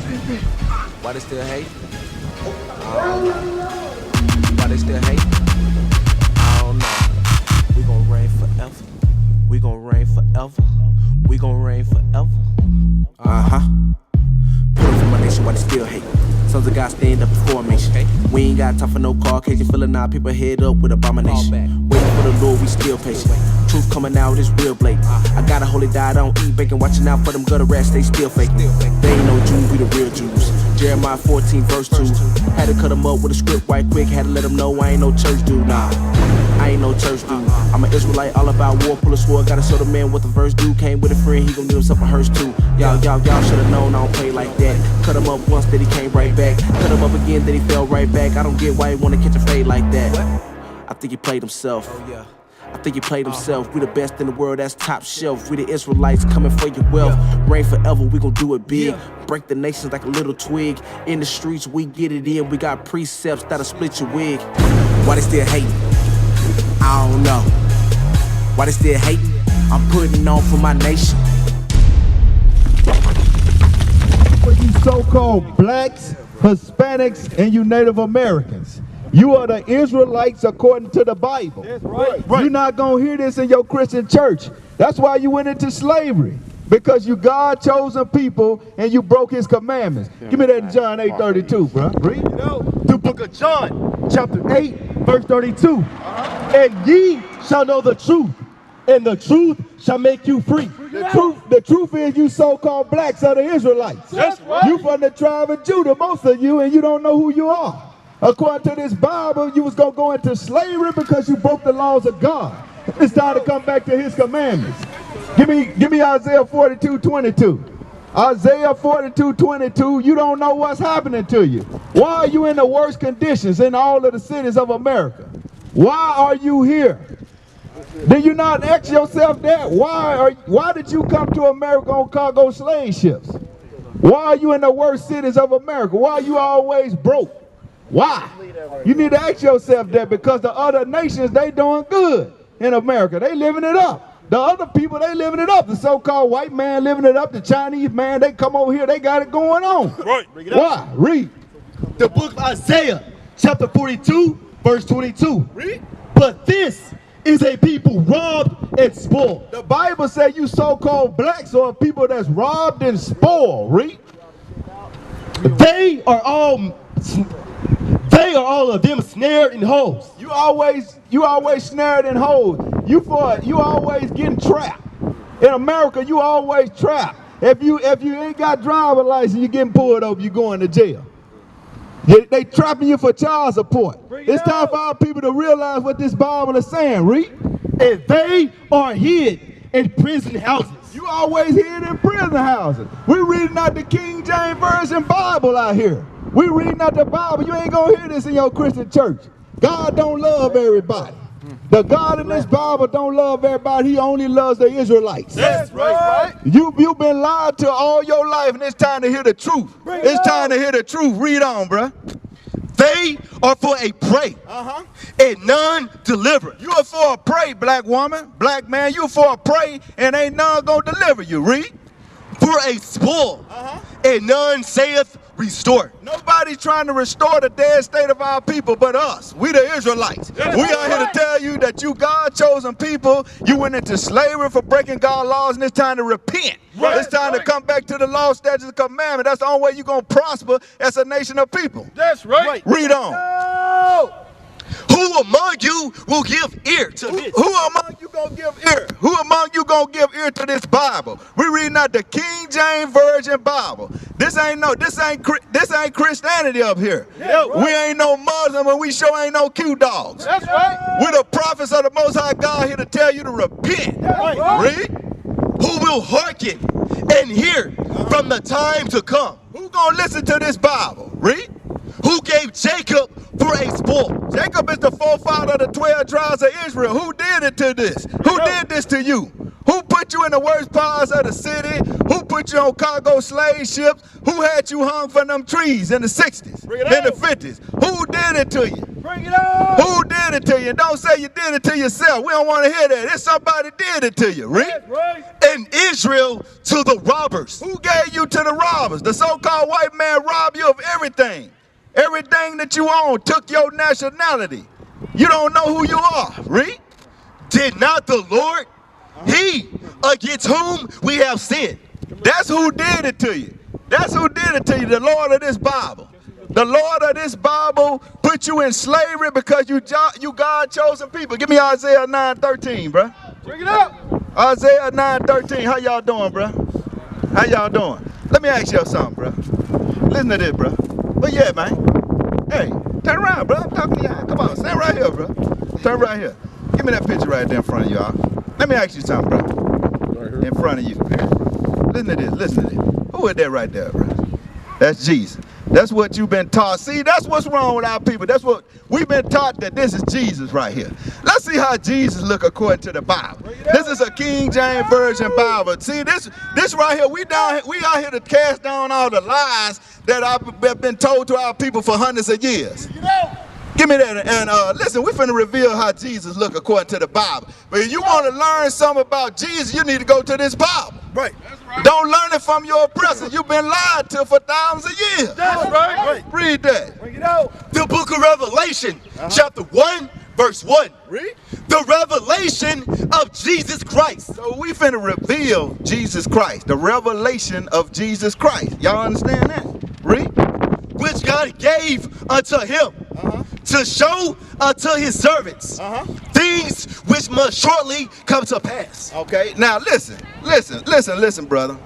Why they still hate? Why they still hate? I don't know. We gon' reign forever. We gon' reign forever. We gon' reign forever. Put up for my nation while they still hate. Sons of God stand up before me. We ain't got time for no Caucasian feeling our people head up with abomination. Waiting for the Lord, we still patient. Truth coming out is real blatant. I got a holy diet, I don't eat bacon. Watching out for them gutter rats, they still faking. They ain't no Jews, we the real Jews. Jeremiah 14 verse 2. Had to cut them up with a script right quick. Had to let them know I ain't no church dude. Nah, I ain't no church dude. I'm an Israelite, all about war, pull a sword. Gotta show the man what the verse do. Came with a friend, he gon' get himself a hearse too. Y'all should've known I don't play like that. Cut him up once, then he came right back. Cut him up again, then he fell right back. I don't get why he wanna catch a fade like that. I think he played himself. I think he played himself. We the best in the world, that's top shelf. We the Israelites coming for your wealth. Reign forever, we gon' do it big. Break the nations like a little twig. In the streets, we get it in. We got precepts that'll split your wig. Why they still hating? I don't know. Why they still hating? I'm putting on for my nation. For you so-called blacks, Hispanics, and you Native Americans, you are the Israelites according to the Bible. That's right. You're not going to hear this in your Christian church. That's why you went into slavery. Because you God-chosen people and you broke his commandments. Give me that in John 8:32, bro. Read. The book of John, chapter 8, verse 32. And ye shall know the truth, and the truth shall make you free. The truth is you so-called blacks are the Israelites. That's right. You from the tribe of Judah, most of you, and you don't know who you are. According to this Bible, you was going to go into slavery because you broke the laws of God. It's time to come back to his commandments. Give me Isaiah 42:22. Isaiah 42:22, you don't know what's happening to you. Why are you in the worst conditions in all of the cities of America? Why are you here? Did you not ask yourself that? Why did you come to America on cargo slave ships? Why are you in the worst cities of America? Why are you always broke? Why? You need to ask yourself that, because the other nations, they doing good in America. They living it up. The other people, they living it up. The so-called white man living it up. The Chinese man, they come over here, they got it going on. Right. Why? Read. The book of Isaiah, chapter 42, verse 22. Read. But this is a people robbed and spoiled. The Bible says you so-called blacks are people that's robbed and spoiled. Read. They are all of them snared in holes. You always snared in holes. You always getting trapped. In America, you always trapped. If you ain't got driver license, you getting pulled over, you going to jail. They trapping you for child support. It's time for our people to realize what this Bible is saying. Read. And they are hid in prison houses. You always hid in prison houses. We reading out the King James Version Bible out here. We reading out the Bible. You ain't gonna hear this in your Christian church. God don't love everybody. The God in this Bible don't love everybody. He only loves the Israelites. That's right. You've been lied to all your life, and it's time to hear the truth. It's time to hear the truth. Read on, bruh. They are for a prey, and none deliver. You are for a prey, black woman, black man. You are for a prey, and ain't none gonna deliver you. Read. For a spoil, and none saith restore. Nobody's trying to restore the dead state of our people but us. We the Israelites. We are here to tell you that you God-chosen people, you went into slavery for breaking God's laws, and it's time to repent. It's time to come back to the law, statutes, and commandments. That's the only way you're going to prosper as a nation of people. That's right. Read on. Who among you will give ear to this? Who among you gonna give ear? Who among you gonna give ear to this Bible? We reading out the King James Version Bible. This ain't Christianity up here. We ain't no Muslim, and we sure ain't no Q dogs. That's right. We're the prophets of the Most High God here to tell you to repent. Read. Who will hearken and hear from the time to come? Who gonna listen to this Bible? Read. Who gave Jacob for a spoil? Jacob is the forefather of the 12 tribes of Israel. Who did it to this? Who did this to you? Who put you in the worst parts of the city? Who put you on cargo slave ships? Who had you hung from them trees in the 60s, in the 50s? Who did it to you? Bring it on. Who did it to you? Don't say you did it to yourself. We don't want to hear that. It's somebody did it to you. Read. Right. And Israel to the robbers. Who gave you to the robbers? The so-called white man robbed you of everything. Everything that you own, took your nationality. You don't know who you are. Read. Did not the Lord, he against whom we have sinned. That's who did it to you. That's who did it to you, the Lord of this Bible. The Lord of this Bible put you in slavery because you God-chosen people. Give me Isaiah 9:13, bro. Bring it up. Isaiah 9:13. How y'all doing, bro? How y'all doing? Let me ask y'all something, bro. Listen to this, bro. But yeah, man. Hey, turn around, bro. I'm talking to y'all. Come on, stand right here, bro. Turn right here. Give me that picture right there in front of y'all. Let me ask you something, bro. In front of you. Listen to this. Listen to this. Who is that right there, bro? That's Jesus. That's what you've been taught. See, that's what's wrong with our people. That's what we've been taught, that this is Jesus right here. Let's see how Jesus look according to the Bible. This is a King James Version Bible. See, this right here, we out here to cast down all the lies that have been told to our people for hundreds of years. Give me that. And listen, we're finna reveal how Jesus look according to the Bible. But if you want to learn something about Jesus, you need to go to this Bible. Right. Don't learn it from your oppressors. You've been lied to for thousands of years. That's right. Read that. Bring it out. The book of Revelation, chapter 1, verse 1. Read. The revelation of Jesus Christ. So we finna reveal Jesus Christ, the revelation of Jesus Christ. Y'all understand that? Read. Which God gave unto him to show unto his servants things which must shortly come to pass. Okay, now listen, brother.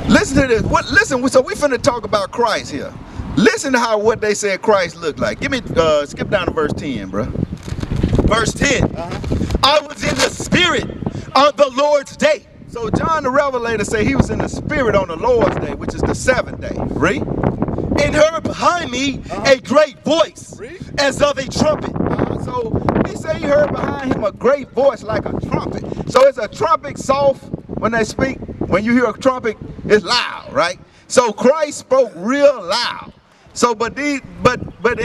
Listen to this. Listen, so we finna talk about Christ here. Listen to what they said Christ looked like. Give me, skip down to verse 10, bro. Verse 10. I was in the spirit on the Lord's day. So John the Revelator said he was in the spirit on the Lord's day, which is the 7th day. Read. And heard behind me a great voice, as of a trumpet. So he said he heard behind him a great voice like a trumpet. So is a trumpet soft when they speak? When you hear a trumpet, it's loud, right? So Christ spoke real loud. So but in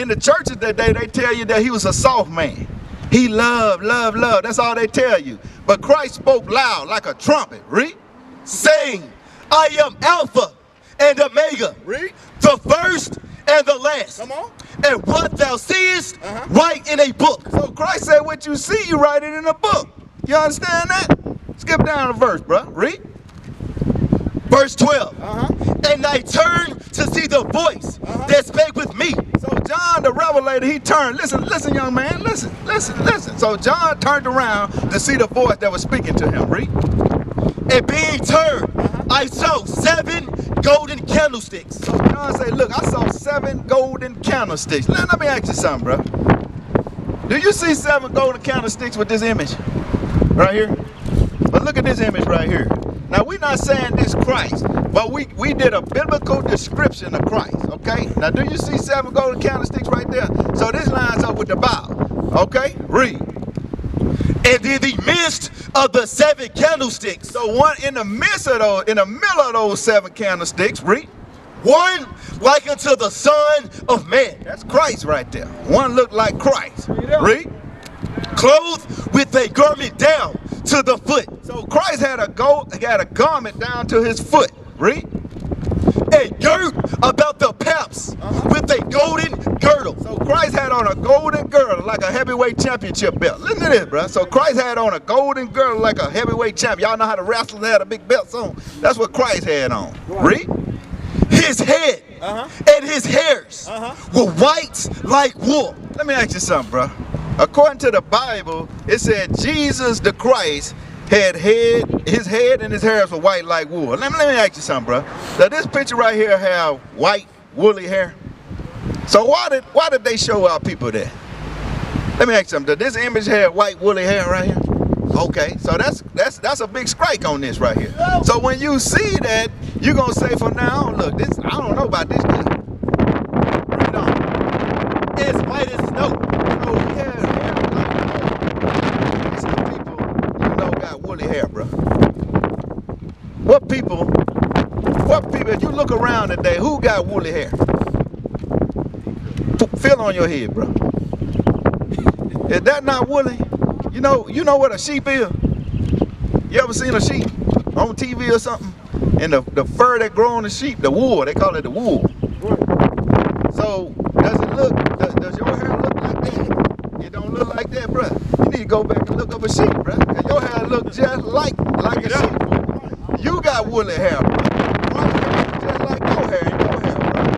the churches that day, they tell you that he was a soft man. He loved. That's all they tell you. But Christ spoke loud like a trumpet. Read. Saying, I am Alpha and Omega, the first and the last. Come on. And what thou seest, write in a book. So Christ said, what you see, you write it in a book. You understand that? Skip down a verse, bro. Read. Verse 12. And I turned to see the voice that spake with me. So John the Revelator, he turned. Listen, young man. Listen. So John turned around to see the voice that was speaking to him. Read. And being turned, I saw 7 golden candlesticks. So John said, look, I saw 7 golden candlesticks. Now, let me ask you something, bro. Do you see 7 golden candlesticks with this image? Right here? But look at this image right here. Now, we're not saying this Christ, but we did a biblical description of Christ, okay? Now, do you see 7 golden candlesticks right there? So this lines up with the Bible, okay? Read. And in the midst of the 7 candlesticks. So one in the middle of those 7 candlesticks, read. One like unto the Son of Man. That's Christ right there. One looked like Christ. Read. Clothed with a garment down to the foot. So Christ had a garment down to his foot. Read. And girt about the paps with a golden girdle. So Christ had on a golden girdle like a heavyweight championship belt. Listen to this, bro. So Christ had on a golden girdle like a heavyweight champ. Y'all know how the wrestlers had a big belt on? That's what Christ had on. Read. His head and his hairs were white like wool. Let me ask you something, bro. According to the Bible, it said Jesus the Christ had his head and his hairs were white like wool. Let me ask you something, bro. Does this picture right here have white, woolly hair? So why did they show our people that? Let me ask you something. Does this image have white, woolly hair right here? Okay, so that's a big strike on this right here. So when you see that, you're gonna say from now on, look, this I don't know about this guy. Read on. As white as snow. So he had hair like some people, you know, got woolly hair, bro. What people, if you look around today, who got woolly hair? Feel on your head, bro. Is that not woolly? You know what a sheep is? You ever seen a sheep on TV or something? And the fur that grow on the sheep, the wool, they call it the wool. So does your hair look like that? It don't look like that, bruh. You need to go back and look up a sheep, bruh. Cause your hair look just like a sheep. You got woolly hair, bruh. Just like your hair and your hair,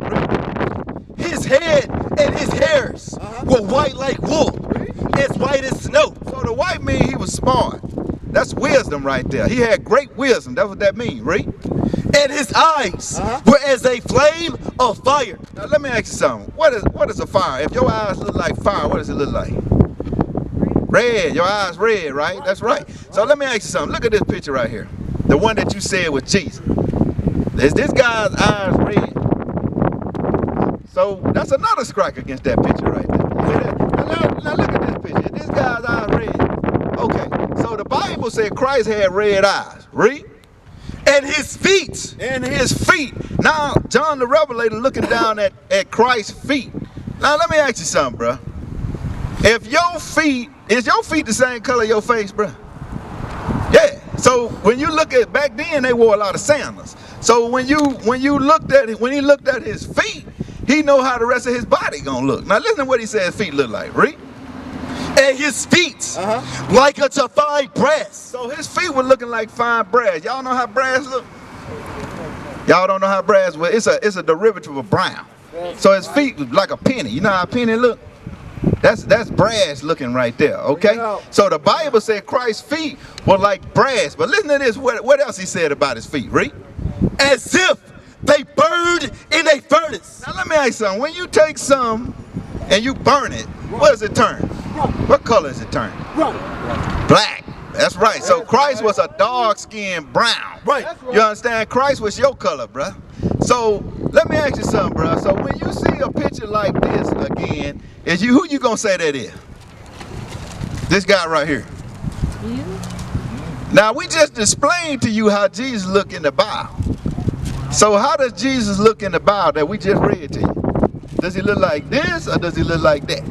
bruh. His head and his hairs were white like wool, as white as snow. So the white mean he was smart. That's wisdom right there. He had great wisdom. That's what that means, right? And his eyes were as a flame of fire. Now let me ask you something. What is a fire? If your eyes look like fire, what does it look like? Red. Your eyes red, right? That's right. So let me ask you something. Look at this picture right here. The one that you said was Jesus. Is this guy's eyes red? So that's another strike against that picture right there. Now look at this picture. Is this guy's eyes red? Okay. So the Bible said Christ had red eyes. Read. And his feet. And his feet. Now, John the Revelator looking down at Christ's feet. Now, let me ask you something, bro. If is your feet the same color your face, bro? Yeah. So when you look at, back then they wore a lot of sandals. So when he looked at his feet, he know how the rest of his body gonna look. Now listen to what he said his feet look like. Read. And his feet like unto fine brass. So his feet were looking like fine brass. Y'all know how brass look? Y'all don't know how brass was. It's a derivative of brown. So his feet was like a penny. You know how a penny look? That's brass looking right there, okay? So the Bible said Christ's feet were like brass. But listen to this, what else he said about his feet, read? As if they burned in a furnace. Now let me ask you something. When you take some and you burn it, what does it turn? What color does it turn? Black. That's right. So Christ was a dark-skinned brown. Right. You understand? Christ was your color, bruh. So let me ask you something, bruh. So when you see a picture like this again, who you gonna say that is? This guy right here. You? Now we just explained to you how Jesus looked in the Bible. So how does Jesus look in the Bible that we just read to you? Does he look like this or does he look like that?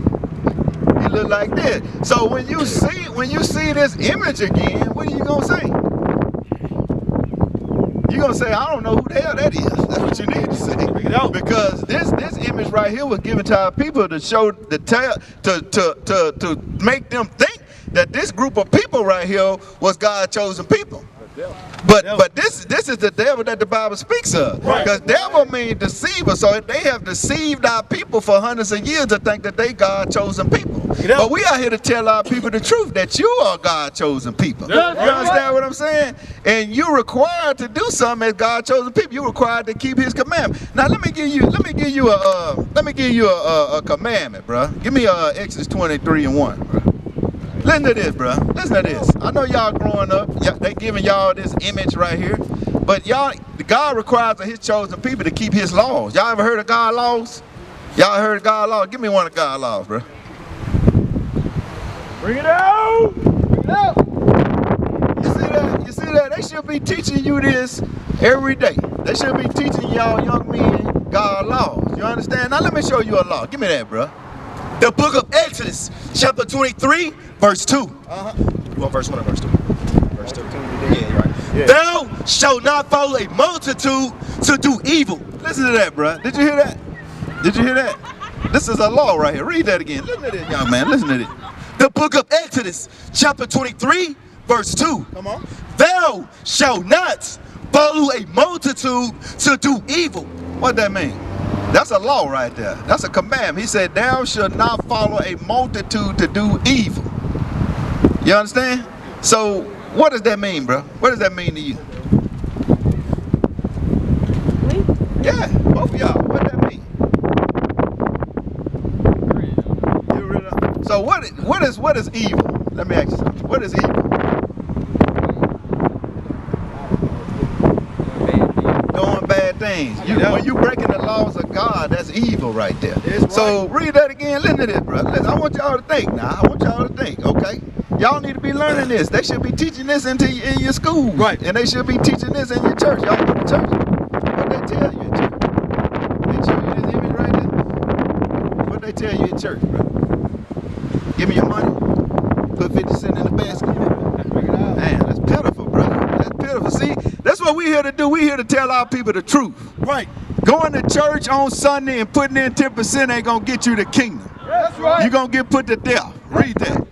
He look like this. So when you see this image again, what are you gonna say? You're gonna say, I don't know who the hell that is. That's what you need to say. Because this image right here was given to our people to show to make them think that this group of people right here was God's chosen people. But this is the devil that the Bible speaks of. Because devil means deceiver. So they have deceived our people for hundreds of years to think that they God chosen people. But we are here to tell our people the truth, that you are God chosen people. You understand what I'm saying? And you're required to do something as God chosen people. You're required to keep his commandment. Now let me give you a commandment, bro. Give me Exodus 23:1, bro. Listen to this, bro. Listen to this. I know y'all growing up, they giving y'all this image right here, but God requires of his chosen people to keep his laws. Y'all ever heard of God's laws? Y'all heard of God's laws? Give me one of God's laws, bro. Bring it out! Bring it out! You see that? They should be teaching you this every day. They should be teaching y'all young men God's laws. You understand? Now let me show you a law. Give me that, bro. The book of Exodus, chapter 23, verse 2. You want verse 1 or verse 2? Verse 2. Yeah, you're right. Yeah. Thou shalt not follow a multitude to do evil. Listen to that, bro. Did you hear that? Did you hear that? This is a law right here. Read that again. Listen to this, young man. Listen to this. The book of Exodus, chapter 23, verse 2. Come on. Thou shalt not follow a multitude to do evil. What that mean? That's a law right there. That's a commandment. He said, thou shalt not follow a multitude to do evil. You understand? So, what does that mean, bro? What does that mean to you? Yeah, both of y'all. What does that mean? You really? So, what is evil? Let me ask you something. What is evil? Doing bad things. When you breaking the laws of God, that's evil right there. So read that again. Listen to this, bro. Listen, I want y'all to think now. I want y'all to think, okay? Y'all need to be learning this. They should be teaching this in your school. Right. And they should be teaching this in your church. Y'all go to church. What they tell you in church? They show you this image right there? What they tell you in church, bro? Give me your money. Put 50 cents in the basket. Man, that's pitiful, bro. That's pitiful. See, that's what we're here to do. We're here to tell our people the truth. Right. Going to church on Sunday and putting in 10% ain't gonna get you the kingdom. That's right. You're gonna get put to death. Read that.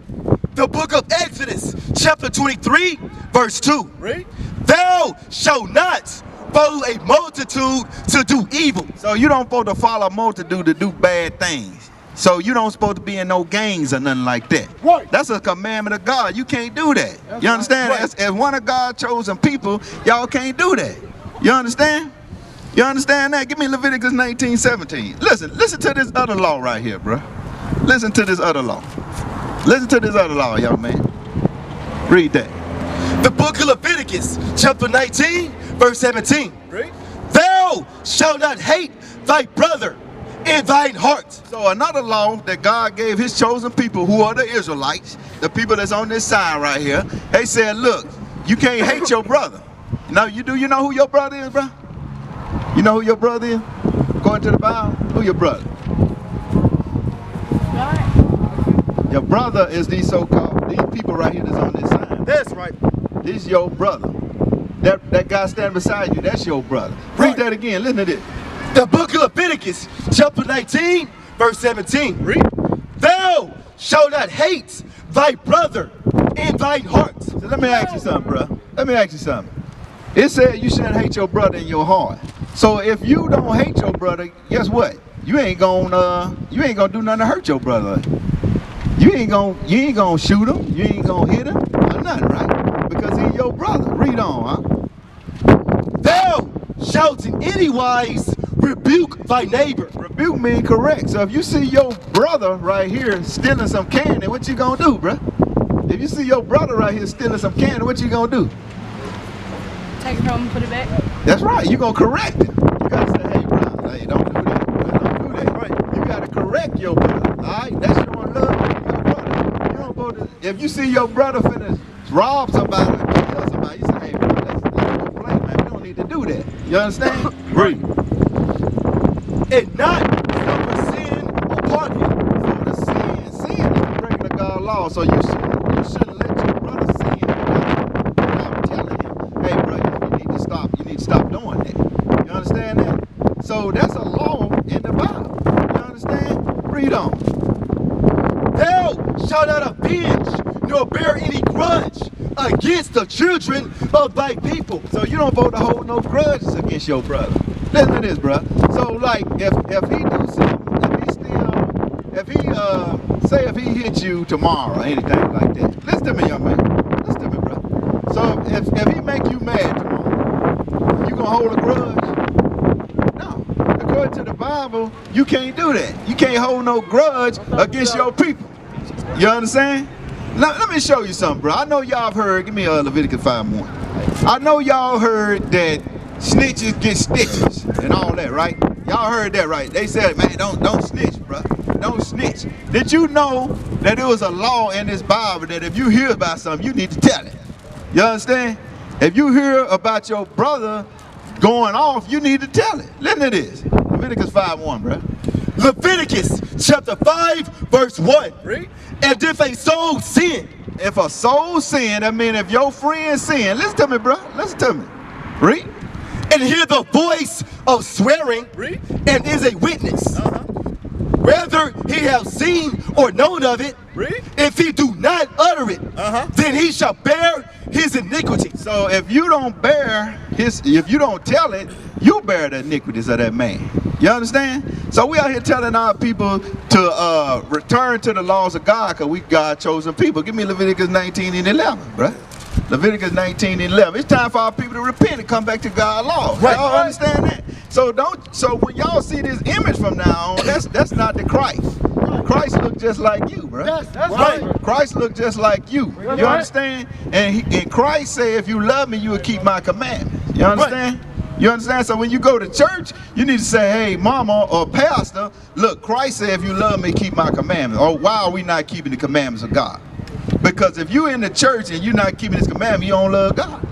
The book of Exodus, chapter 23, verse 2. Read. Thou shalt not follow a multitude to do evil. So you don't supposed to follow a multitude to do bad things. So you don't supposed to be in no gangs or nothing like that. Right. That's a commandment of God. You can't do that. That's You understand? right. As one of God's chosen people, y'all can't do that. You understand? You understand that? Give me Leviticus 19:17. Listen to this other law right here, bro. Listen to this other law. Listen to this other law, young man. Read that. The book of Leviticus, chapter 19, verse 17. Read. Thou shalt not hate thy brother in thine heart. So another law that God gave his chosen people, who are the Israelites, the people that's on this sign right here, they said, look, you can't hate your brother. Now, you know who your brother is, bro? You know who your brother is? According to the Bible, who your brother? Your brother is these so-called, these people right here that's on this sign. That's right. This your brother. That guy standing beside you, that's your brother. Read that again, listen to this. The book of Leviticus, chapter 19, verse 17. Read. Thou shalt not hate thy brother in thine heart. So let me ask you something, bro. Let me ask you something. It said you shouldn't hate your brother in your heart. So if you don't hate your brother, guess what? You ain't gonna do nothing to hurt your brother. You ain't gonna shoot him. You ain't gonna hit him or nothing, right? Because he's your brother. Read on, huh? Thou shalt in any wise rebuke thy neighbor. Rebuke mean correct. So if you see your brother right here stealing some candy, what you gonna do, bruh? If you see your brother right here stealing some candy, what you gonna do? Take it home and put it back. That's right. You gonna correct him. You gotta say, hey, bro, hey, don't do that. Bro. Don't do that. Right. You gotta correct your brother. All right. That's showing love to your brother. You don't go to. If you see your brother finna rob somebody or kill somebody, you say, hey, bro, let's go play, man. We don't need to do that. You understand? Read. And not suffer sin upon him. So the sin is breaking the God's law. So you shouldn't let your brother sin without telling him, hey, bro, you need to stop. You need to stop doing that. You understand that? So that's a law in the Bible. You understand? Read on. Thou shalt not avenge nor bear any grudge against the children of thy people. So you don't vote to hold no grudges against your brother. Listen to this, bro. So like if he do something, if he hit you tomorrow or anything like that. Listen to me, young man. Listen to me, bro. So if he make you mad tomorrow, you gonna hold a grudge? No. According to the Bible, you can't do that. You can't hold no grudge against your people. You understand? Now, let me show you something, bro. I know y'all have heard, give me Leviticus 5:1. I know y'all heard that snitches get stitches and all that, right? Y'all heard that, right? They said, man, don't snitch, bro. Don't snitch. Did you know that there was a law in this Bible that if you hear about something, you need to tell it? You understand? If you hear about your brother going off, you need to tell it. Listen to this. Leviticus 5:1, bro. Leviticus chapter 5, verse 1. Read. And if a soul sin, If a soul sin, that means if your friend sin, listen to me, bro. Listen to me. Read. and hear the voice of swearing, Read. and is a witness, Uh-huh. whether he have seen or known of it, Read. if he do not utter it, then he shall bear his iniquity. So if you don't if you don't tell it, you bear the iniquities of that man. You understand? So we out here telling our people to return to the laws of God, because we God chosen people. Give me Leviticus 19:11, bruh. Leviticus 19:11. It's time for our people to repent and come back to God's law. Right. Y'all understand that? So when y'all see this image from now on, that's not the Christ. Christ look just like you, bro. That's right. Christ look just like you. You understand? And Christ said, if you love me, you will keep my commandments. You understand? You understand? So when you go to church, you need to say, hey, mama or pastor, look, Christ said, if you love me, keep my commandments. Or why are we not keeping the commandments of God? Because if you're in the church and you're not keeping his commandments, you don't love God.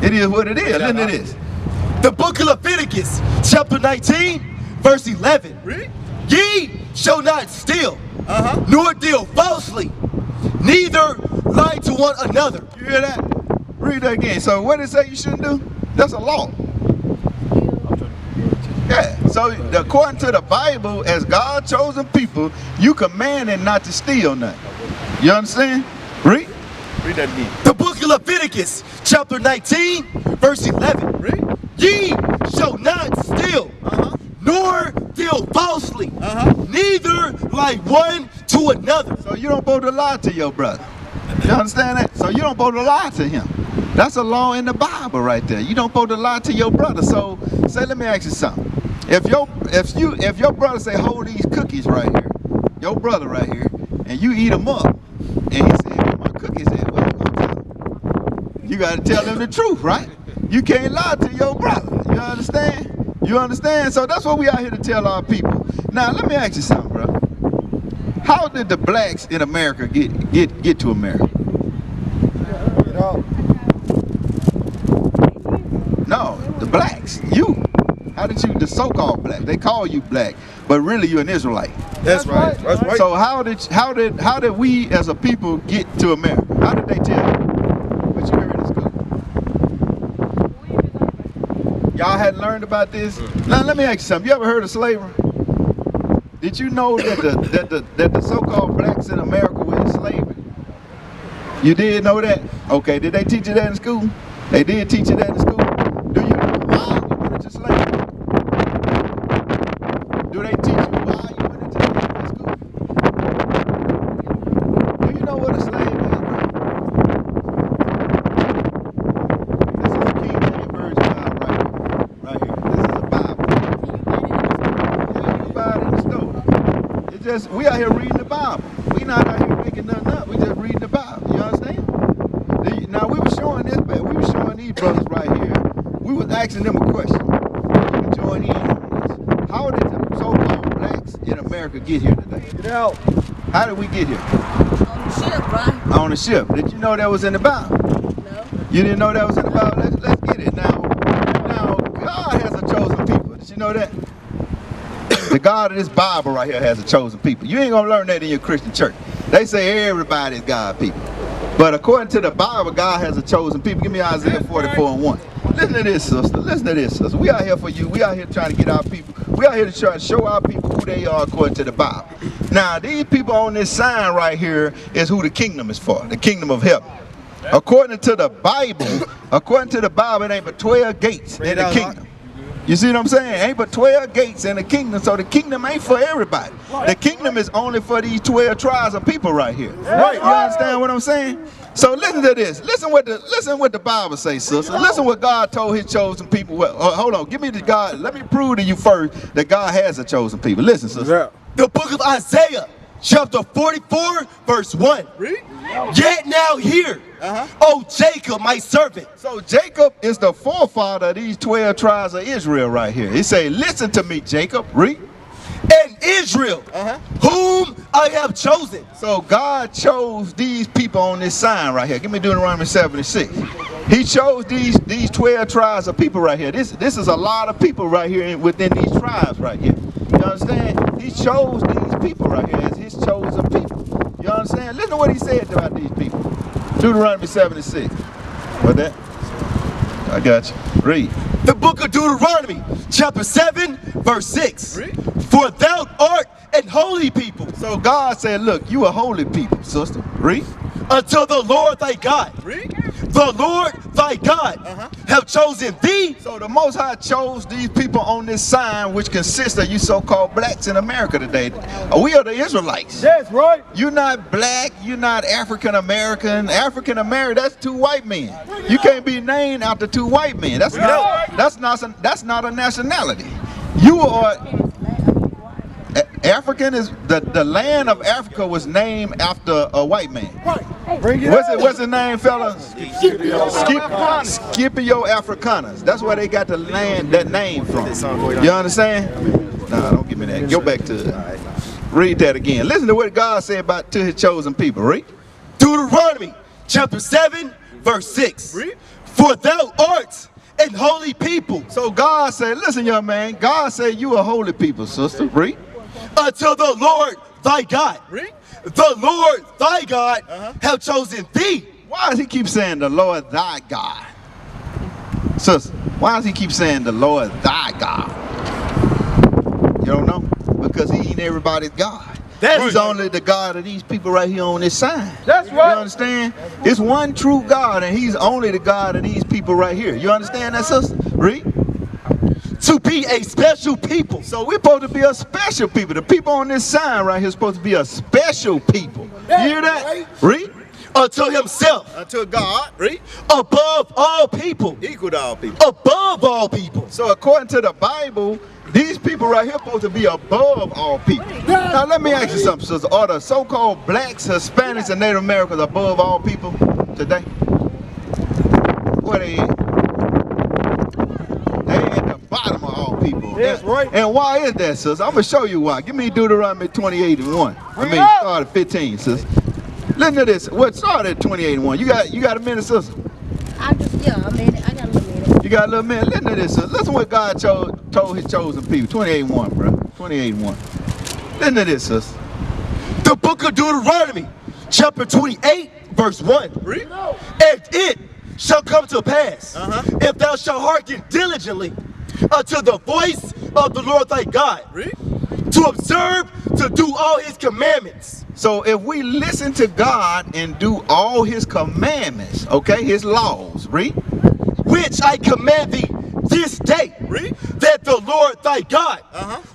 It is what it is. Listen to this. The book of Leviticus, chapter 19, verse 11. Read. Ye shall not steal, nor deal falsely, neither lie to one another. You hear that? Read that again. So what did it say you shouldn't do? That's a law. Yeah. So according to the Bible, as God chosen people, you commanded not to steal nothing. You understand? Read that again. The book of Leviticus, chapter 19, verse 11. Read. Ye shall not steal, nor deal falsely, neither like one to another. So you don't supposed to lie to your brother. You understand that? So you don't supposed to lie to him. That's a law in the Bible right there. You don't supposed to lie to your brother. So say, let me ask you something. If your brother say, hold these cookies right here, your brother right here, and you eat them up, and he said, where my cookies at? What you gonna tell him? You got to tell them the truth, right? You can't lie to your brother. You understand? You understand? So that's what we out here to tell our people. Now let me ask you something, bro. How did the blacks in America get to America? No, the blacks. You. How did you, the so-called black? They call you black, but really you're an Israelite. That's right. That's right. So how did we as a people get to America? How did they tell you? What you heard in school? Y'all hadn't learned about this? Now let me ask you something. You ever heard of slavery? Did you know that the so-called blacks in America were in slavery? You did know that? Okay, did they teach you that in school? They did teach you that in school? Do you know why you went into slavery? Do they teach you why you went into slavery in school? Do you know what a slave is, bro? This is a King James Version Bible right here. This is a Bible. Yeah, you can buy it in the store. It's just, we out here reading the Bible. We not out here making nothing up. We just reading the Bible. You understand? Now we were showing this, but we were showing these brothers right here. We was asking them a question. You can join in on this. How did the so-called blacks in America get here today? Get out. How did we get here? On the ship, right? On the ship. Did you know that was in the Bible? No. You didn't know that was in the Bible? Let's get it. Now God has a chosen people. Did you know that? The God of this Bible right here has a chosen people. You ain't gonna learn that in your Christian church. They say everybody's God people. But according to the Bible, God has a chosen people. Give me Isaiah 44:1. Listen to this, sister. Listen to this, sister. We out here for you. We out here trying to get our people. We out here to try to show our people who they are according to the Bible. Now, these people on this sign right here is who the kingdom is for, the kingdom of heaven. According to the Bible, it ain't but 12 gates in the kingdom. You see what I'm saying? Ain't but 12 gates in the kingdom, so the kingdom ain't for everybody. The kingdom is only for these 12 tribes of people right here. Right? You understand what I'm saying? So listen to this. Listen what the Bible says, sister. Listen what God told his chosen people. Well, hold on. Give me the God. Let me prove to you first that God has a chosen people. Listen, sister. The book of Isaiah, chapter 44, verse 1. Read. Yet now hear, O Jacob, my servant. So Jacob is the forefather of these 12 tribes of Israel right here. He say, listen to me, Jacob. Read. And Israel, whom I have chosen. So God chose these people on this sign right here. Give me Deuteronomy 76. He chose these 12 tribes of people right here. This is a lot of people right here within these tribes right here. You understand? He chose these people right here as his chosen people. You understand? Listen to what he said about these people. Deuteronomy 76. What that? I got you. Read. The book of Deuteronomy, chapter 7, verse 6. Read. For thou art an holy people. So God said, look, you a holy people, sister. Read. Unto the Lord thy God. Read. The Lord thy God have chosen thee. So the Most High chose these people on this sign, which consists of you so-called blacks in America today. We are the Israelites. Yes, right. You're not black. You're not African American. African American, that's two white men. You can't be named after two white men. That's not a nationality. You are African. Is the land of Africa was named after a white man. What's his name, fella? Scipio Africanus. That's where they got the land, that name from. You understand? Nah, don't give me that. Go back to it. Read that again. Listen to what God said about to his chosen people. Read. Deuteronomy chapter 7, verse 6. Read. For thou art an holy people. So God said, listen, young man, God said you a holy people, sister. Read. until the Lord thy God. The Lord thy God have chosen thee. Why does he keep saying the Lord thy God? Sister, why does he keep saying the Lord thy God? You don't know? Because he ain't everybody's God. He's only the God of these people right here on this sign. That's right. You understand? It's one true God, and he's only the God of these people right here. You understand that, sister? Read. To be a special people. So we're supposed to be a special people. The people on this sign right here are supposed to be a special people. You hear that? Read. Unto himself. Unto God. Read. Above all people. Equal to all people. Above all people. So according to the Bible, these people right here are supposed to be above all people. Now let me ask you something, sister. Are the so-called blacks, Hispanics, and Native Americans above all people today? Where they at? They at the bottom of all people. That's right. And why is that, sister? I'm going to show you why. Give me Deuteronomy 28:1. Start at 15, sister. Listen to this. What started at 28:1? You got a minute, sister? I got a little minute. You got a little minute. Listen to this. Listen to what God told his chosen people. 28:1, bro. 28:1. Listen to this, sis. The book of Deuteronomy, chapter 28, verse 1. Read. And it shall come to pass, if thou shalt hearken diligently unto the voice of the Lord thy God, to observe to do all his commandments. So if we listen to God and do all his commandments, okay, his laws, read. Which I command thee this day, that the Lord thy God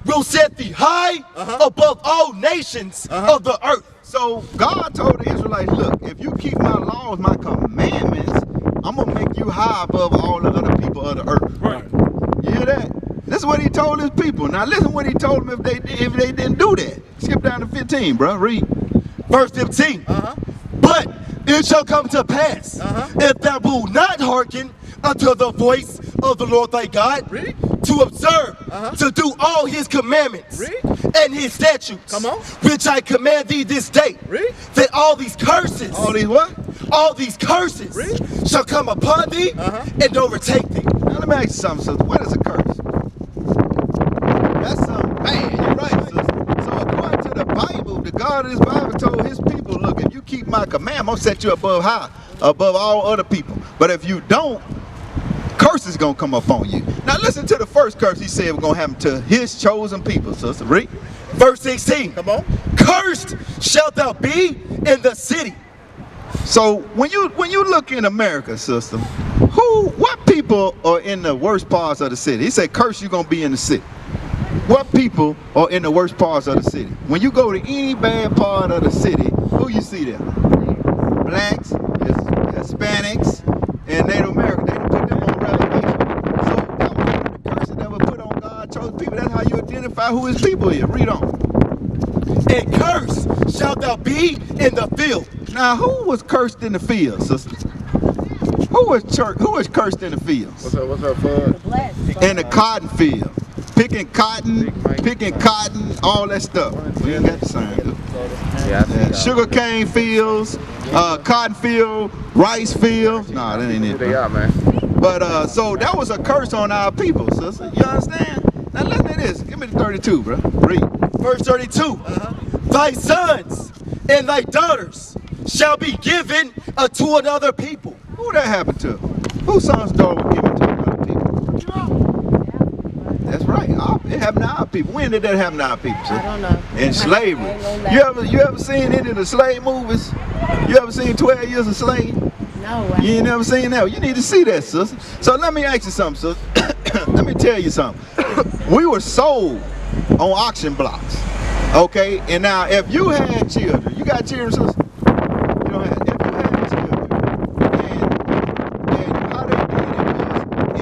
will set thee high above all nations of the earth. So God told the Israelites, look, if you keep my laws, my commandments, I'm going to make you high above all the other people of the earth. Right. You hear that? This is what he told his people. Now listen what he told them if they didn't do that. Skip down to 15, bro. Read. Verse 15. But it shall come to pass, if thou wilt not hearken unto the voice of the Lord thy God, to observe, to do all his commandments and his statutes, which I command thee this day, that all these curses, All these what? all these curses shall come upon thee and overtake thee. Now let me ask you something, sister. What is a curse? That's something bad. You're right, sister. So according to the Bible, the God of this Bible told his people, look, if you keep my command, I'm going to set you above all other people. But if you don't, curse is going to come upon you. Now listen to the first curse he said was going to happen to his chosen people, sister. Read. Verse 16. Come on. Cursed shalt thou be in the city. So when you look in America, sister, what people are in the worst parts of the city? He said, curse, you're going to be in the city. What people are in the worst parts of the city? When you go to any bad part of the city, who you see there? Blacks, Hispanics, and Native Americans. They put them on relegation. So that was one of the curses that were put on God's chosen people. That's how you identify who his people is. Read on. And cursed shalt thou be in the field. Now, who was cursed in the field, sister? Who was cursed in the fields? What's up, bud? In the cotton field. Picking cotton, all that stuff. We ain't got the sign, though. Yeah, sugar cane fields, cotton field, rice fields. Nah, that ain't it. They are, man. But so that was a curse on our people, sister. You understand? Now listen to this. Give me the 32, bro. Read. Verse 32. Thy sons and thy daughters shall be given unto another people. Who that happened to? Whose sons and daughters were given to another people? That's right. It happened to our people. When did that happen to our people, sister? I don't know. In slavery. You ever seen any of the slave movies? You ever seen 12 Years a Slave? No. You ain't never seen that. You need to see that, sister. So let me ask you something, sister. Let me tell you something. We were sold on auction blocks. Okay? And now if you had children, you got children, sister? You don't have. If you had children, and how they did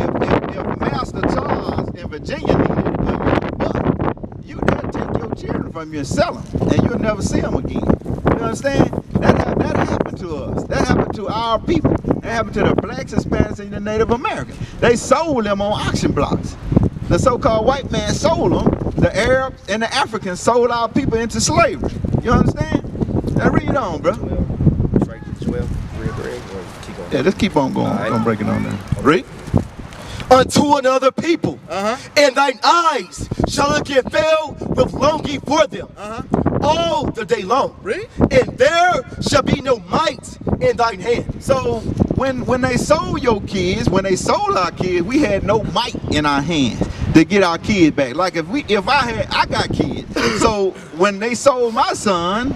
it was if Master Charles in Virginia needed a young buck, you'd have to take your children from you and sell them, and you'll never see them again. You understand? That happened to us. That happened to our people. That happened to the blacks, Hispanics, and the Native Americans. They sold them on auction blocks. The so-called white man sold them. The Arabs and the Africans sold our people into slavery. You understand? Now read on, bro. Yeah, let's keep on going. Don't break it on there. Read. Unto another people, and thine eyes shall again fail with longing for them all the day long. Really? And there shall be no might in thine hand. So when they sold your kids, when they sold our kids, we had no might in our hands to get our kids back. Like I got kids. So when they sold my son,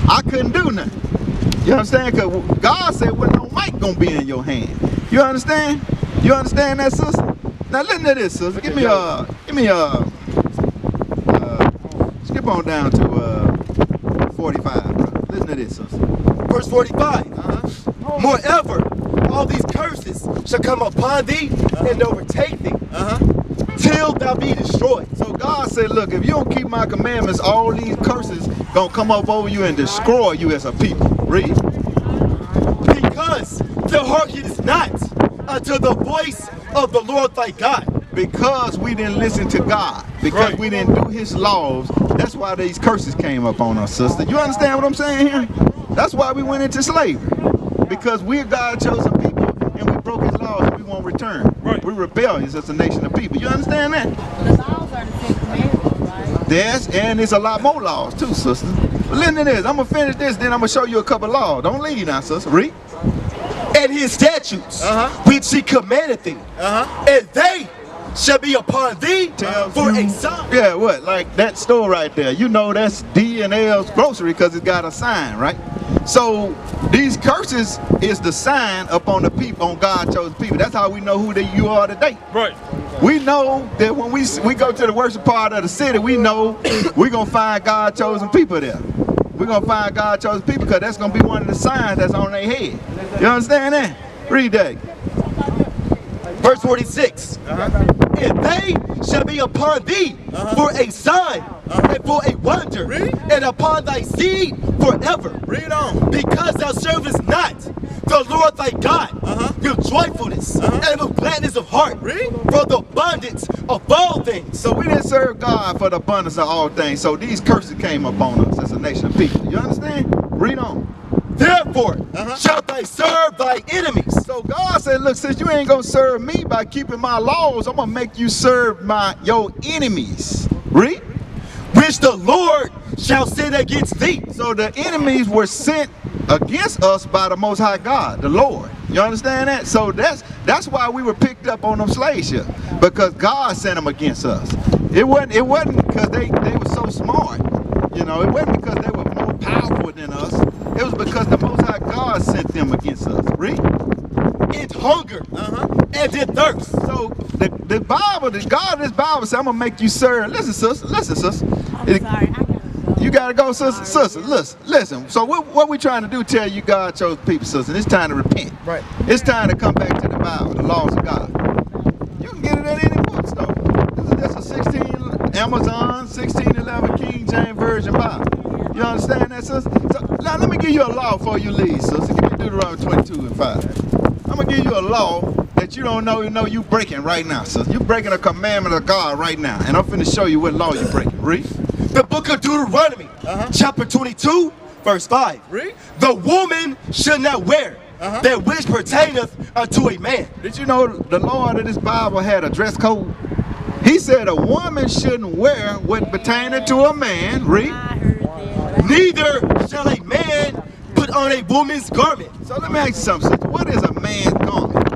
I couldn't do nothing. You understand? Because God said, well, no might gonna be in your hand. You understand? You understand that, sister? Now listen to this, sister. Give me skip on down to 45, bro. Listen to this, sister. Verse 45. Moreover, all these curses shall come upon thee and overtake thee till thou be destroyed. So God said, look, if you don't keep my commandments, all these curses gonna come up over you and destroy you as a people. Read. Because thou hearkenest not unto the voice of the Lord thy God. Because we didn't listen to God, because we didn't do his laws, that's why these curses came up on us, sister. You understand what I'm saying here? That's why we went into slavery. Because we're God's chosen people and we broke his laws and we won't return. Right. We're rebellious as a nation of people. You understand that? The laws are the 10 commandments, right? Yes, and there's a lot more laws too, sister. But listen to this. I'm going to finish this, then I'm going to show you a couple laws. Don't leave now, sister. Read. And his statutes, which he commanded thee, and they shall be upon thee for a sign. Yeah, what? Like that store right there. You know that's D and L's grocery because it's got a sign, right? So these curses is the sign upon the people, on God chosen people. That's how we know who you are today. Right. We know that when we go to the worship part of the city, we know we're going to find God chosen people there. We're going to find God chosen people because that's going to be one of the signs that's on their head. You understand that? Read that. Verse 46. And they shall be upon thee for a sign and for a wonder, and upon thy seed forever. Read on. Because thou servest not the Lord thy God with joyfulness and with gladness of heart for the abundance of all things. So we didn't serve God for the abundance of all things. So these curses came upon us as a nation of people. You understand? Read on. Therefore shalt thou serve thy enemies. So God said, look, since you ain't gonna serve me by keeping my laws, I'm gonna make you serve your enemies. Read. Which the Lord shall send against thee. So the enemies were sent against us by the Most High God, the Lord. You understand that? So that's why we were picked up on them slave ships, because God sent them against us. It wasn't because they were so smart. You know, it wasn't because they were more powerful than us. It was because the Most High God sent them against us. Read. It hunger and it thirst. So the Bible, the God of this Bible said, I'm gonna make you serve. Listen, sister. Listen, sister. I'm sorry, I gotta go. You gotta go, sister. Sister, listen. So what we trying to do? Tell you God chose people, sister. It's time to repent. Right. It's time to come back to the Bible, the laws of God. You can get it at any bookstore. This is a Amazon 1611 King James Version Bible. You understand that, sister? So now let me give you a law before you leave, sister. Give me Deuteronomy 22:5. I'm gonna give you a law that you don't know you breaking right now, sister. You breaking a commandment of God right now, and I'm finna show you what law you breaking. Read. The book of Deuteronomy, chapter 22, verse 5. Read. The woman should not wear that which pertaineth unto a man. Did you know the Lord of this Bible had a dress code? He said a woman shouldn't wear what pertaineth to a man. Read. I heard that. Neither shall a man put on a woman's garment. So let me ask you something, sister. What is a man's garment?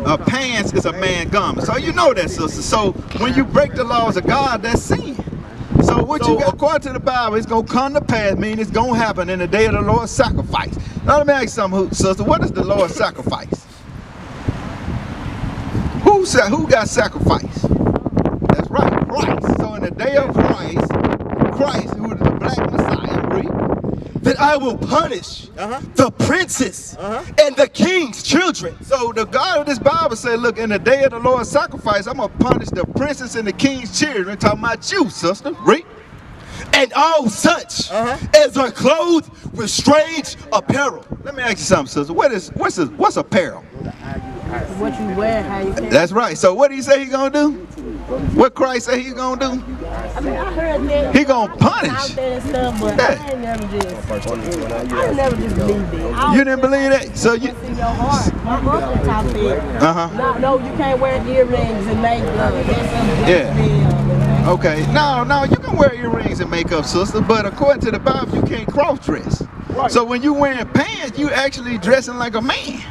A pants is a man's garment. So you know that, sister. So when you break the laws of God, that's sin. So according to the Bible, it's going to come to pass, meaning it's going to happen in the day of the Lord's sacrifice. Now let me ask you something, sister. What is the Lord's sacrifice? Who got sacrificed? That's right, Christ. So in the day of Christ, who is the black Messiah, read. That I will punish the princes and the king's children. So the God of this Bible said, look, in the day of the Lord's sacrifice, I'm going to punish the princes and the king's children. Talking about you, sister. Read. And all such as are clothed with strange apparel. Let me ask you something, sister. What's apparel? What you wear, how you carry. That's right. So what did he say he's going to do? What Christ said he's going to do? I mean, I heard that. He gonna punish. Out there and stuff, but I ain't never just believed it. You didn't believe that? So you, What's in your heart? My uncle taught me. No, you can't wear earrings and makeup. Yeah. Okay. No, you can wear earrings and makeup, sister, but according to the Bible, you can't cross-dress. Right. So when you wearing pants, you actually dressing like a man.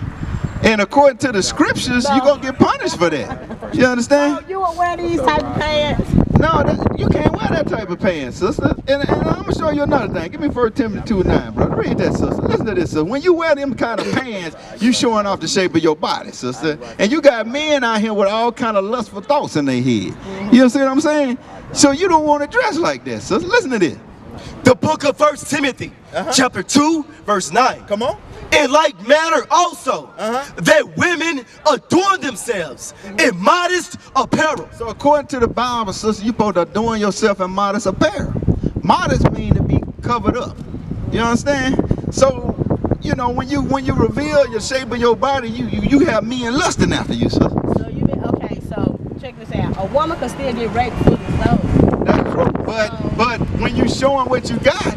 And according to the scriptures, you're going to get punished for that. You understand? So you will wear these type of pants? No, you can't wear that type of pants, sister. And I'm going to show you another thing. Give me 1 Timothy 2:9, bro. Read that, sister. Listen to this, sister. When you wear them kind of pants, you showing off the shape of your body, sister. And you got men out here with all kind of lustful thoughts in their head. You see what I'm saying? So you don't want to dress like that, sister. Listen to this. The book of 1 Timothy, chapter 2, verse 9. Come on. In like manner also, that women adorn themselves in modest apparel. So according to the Bible, sister, you supposed to adorn yourself in modest apparel. Modest means to be covered up. You understand? So, you know, when you reveal your shape of your body, you have men lusting after you, sister. So you been okay? So check this out. A woman can still get raped for the clothes. That's true. But when you showing what you got,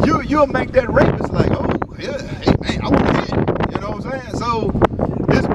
you'll make that rapist like, oh yeah, hey man, I want to hit. You know what I'm saying? So it's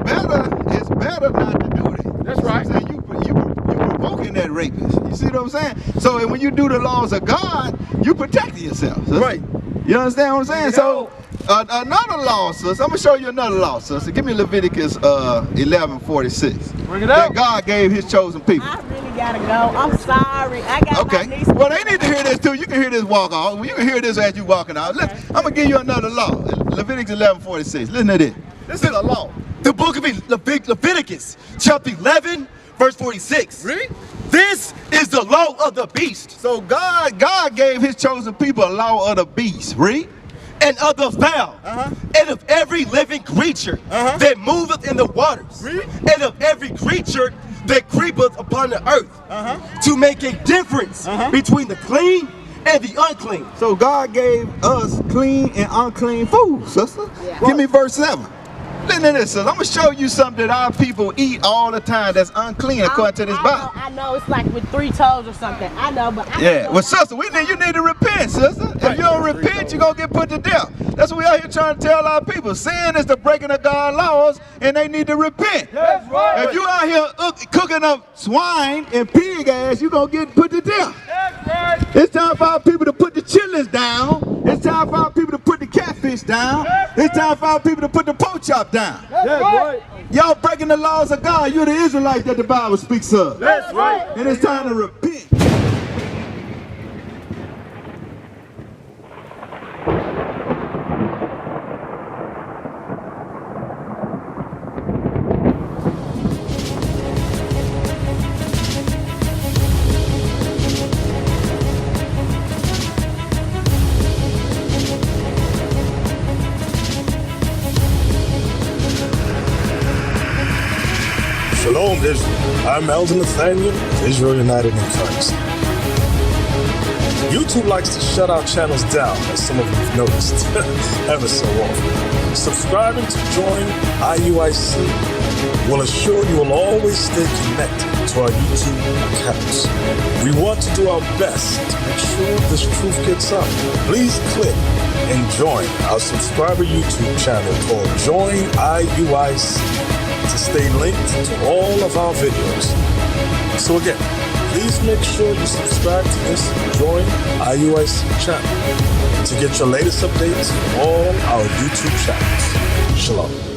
better not to do that. That's right. So you provoking that rapist. You see what I'm saying? So when you do the laws of God, you protect yourself. Sister. Right. You understand what I'm saying? So another law, sister. I'm gonna show you another law, sister. Give me Leviticus 11:46. Bring it out. That God gave His chosen people. I really gotta go. I'm sorry. I got my niece. Well, they need to hear this too. You can hear this walk off. You can hear this as you walking out. Okay. I'm gonna give you another law. Leviticus 11:46. Listen to this. This is a law. The book of Leviticus, chapter 11, verse 46. Really? This is the law of the beast. So God gave His chosen people a law of the beast. Read. And of the fowl, and of every living creature that moveth in the waters, and of every creature that creepeth upon the earth, to make a difference between the clean and the unclean. So God gave us clean and unclean food, sister. Yeah. Give me verse 7. Listen to this, sister. I'm going to show you something that our people eat all the time that's unclean according to this Bible. I know, it's like with 3 toes or something. I know, but well, sister, you need to repent, sister. If you don't repent, you're going to get put to death. That's what we out here trying to tell our people. Sin is the breaking of God's laws, and they need to repent. That's right. If you out here cooking up swine and pig ass, you're going to get put to death. That's right. It's time for our people to put the chilies down. It's time for our people to put the catfish down. It's time for our people to put the pork chop down. That's right. Y'all breaking the laws of God. You're the Israelites that the Bible speaks of. That's right. And it's time to repent. Shalom, Israel. I'm Elder Nathaniel, Israel United in Christ. YouTube likes to shut our channels down, as some of you have noticed, ever so often. Subscribing to join IUIC will assure you will always stay connected to our YouTube accounts. We want to do our best to make sure this truth gets out. Please click and join our subscriber YouTube channel called Join IUIC to stay linked to all of our videos. So again, please make sure you subscribe to this Join IUIC channel to get your latest updates from all our YouTube channels. Shalom.